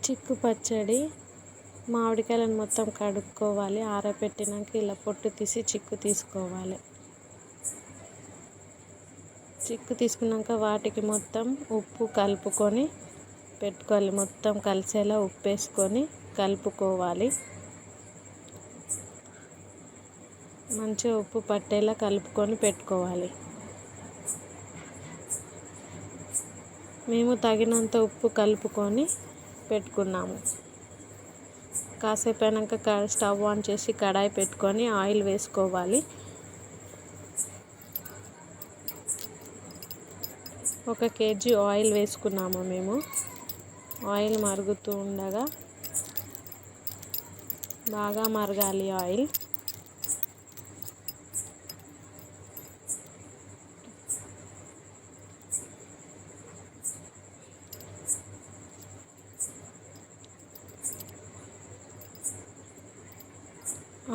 చిక్కు పచ్చడి మామిడికాయలను మొత్తం కడుక్కోవాలి. ఆరబెట్టినాక ఇలా పొట్టు తీసి చిక్కు తీసుకోవాలి. చిక్కు తీసుకున్నాక వాటికి మొత్తం ఉప్పు కలుపుకొని పెట్టుకోవాలి. మొత్తం కలిసేలా ఉప్పు వేసుకొని కలుపుకోవాలి. మంచిగా ఉప్పు పట్టేలా కలుపుకొని పెట్టుకోవాలి. మేము తగినంత ఉప్పు కలుపుకొని పెట్టుకున్నాము. కాసేపు అయినాక స్టవ్ ఆన్ చేసి కడాయి పెట్టుకొని ఆయిల్ వేసుకోవాలి. ఒక కేజీ ఆయిల్ వేసుకున్నాము మేము. ఆయిల్ మరుగుతూ ఉండగా బాగా మరగాలి ఆయిల్.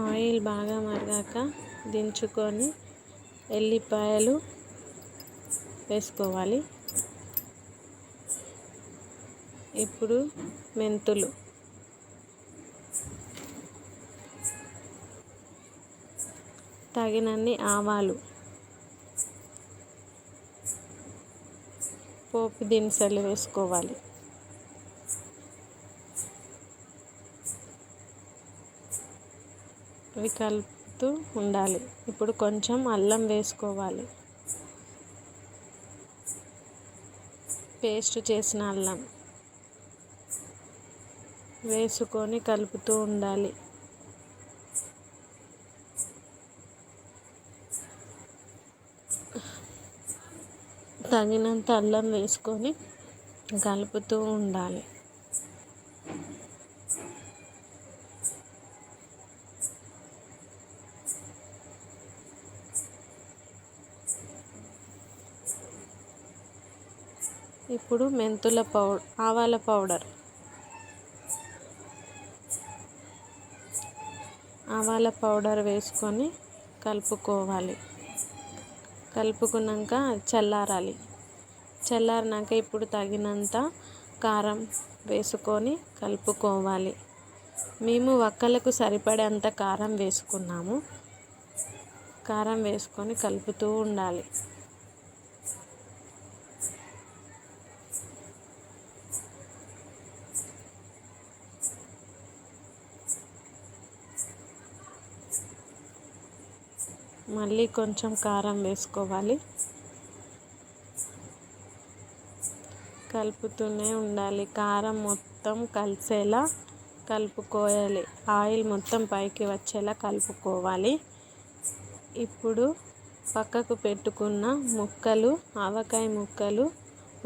ఆయిల్ బాగా మరిగాక దించుకొని ఎల్లిపాయలు వేసుకోవాలి. ఇప్పుడు మెంతులు, తగినన్ని ఆవాలు, పోపు దినుసులు వేసుకోవాలి. ఇవి కలుపుతూ ఉండాలి. ఇప్పుడు కొంచెం అల్లం వేసుకోవాలి. పేస్ట్ చేసిన అల్లం వేసుకొని కలుపుతూ ఉండాలి. తగినంత అల్లం వేసుకొని కలుపుతూ ఉండాలి. ఇప్పుడు ఆవాల పౌడర్ వేసుకొని కలుపుకోవాలి. కలుపుకున్నాక చల్లారినాక ఇప్పుడు తగినంత కారం వేసుకొని కలుపుకోవాలి. మేము ఒక్కలకు సరిపడేంత కారం వేసుకున్నాము. కారం వేసుకొని కలుపుతూ ఉండాలి. మళ్ళీ కొంచెం కారం వేసుకోవాలి. కలుపుతూనే ఉండాలి. కారం మొత్తం కలిసేలా కలుపుకోవాలి. ఆయిల్ మొత్తం పైకి వచ్చేలా కలుపుకోవాలి. ఇప్పుడు పక్కకు పెట్టుకున్న ఆవకాయ ముక్కలు,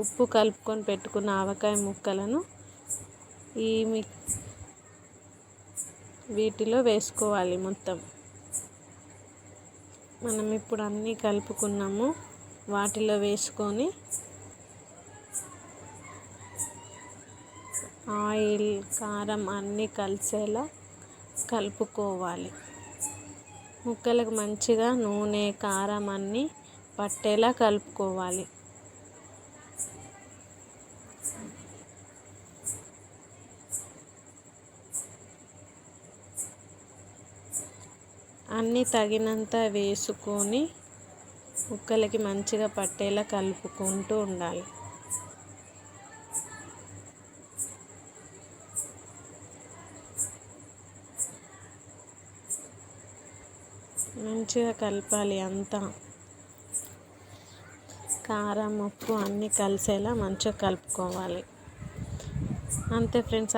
ఉప్పు కలుపుకొని పెట్టుకున్న ఆవకాయ ముక్కలను వీటిలో వేసుకోవాలి. మనం ఇప్పుడు అన్నీ కలుపుకున్నాము. వాటిలో వేసుకొని ఆయిల్, కారం అన్నీ కలిసేలా కలుపుకోవాలి. ముక్కలకు మంచిగా నూనె, కారం అన్నీ పట్టేలా కలుపుకోవాలి. అన్నీ తగినంత వేసుకొని ముక్కలకి మంచిగా పట్టేలా కలుపుకుంటూ ఉండాలి. మంచిగా కలపాలి. అంతా కారం, ఉప్పు అన్నీ కలిసేలా మంచిగా కలుపుకోవాలి. అంతే ఫ్రెండ్స్.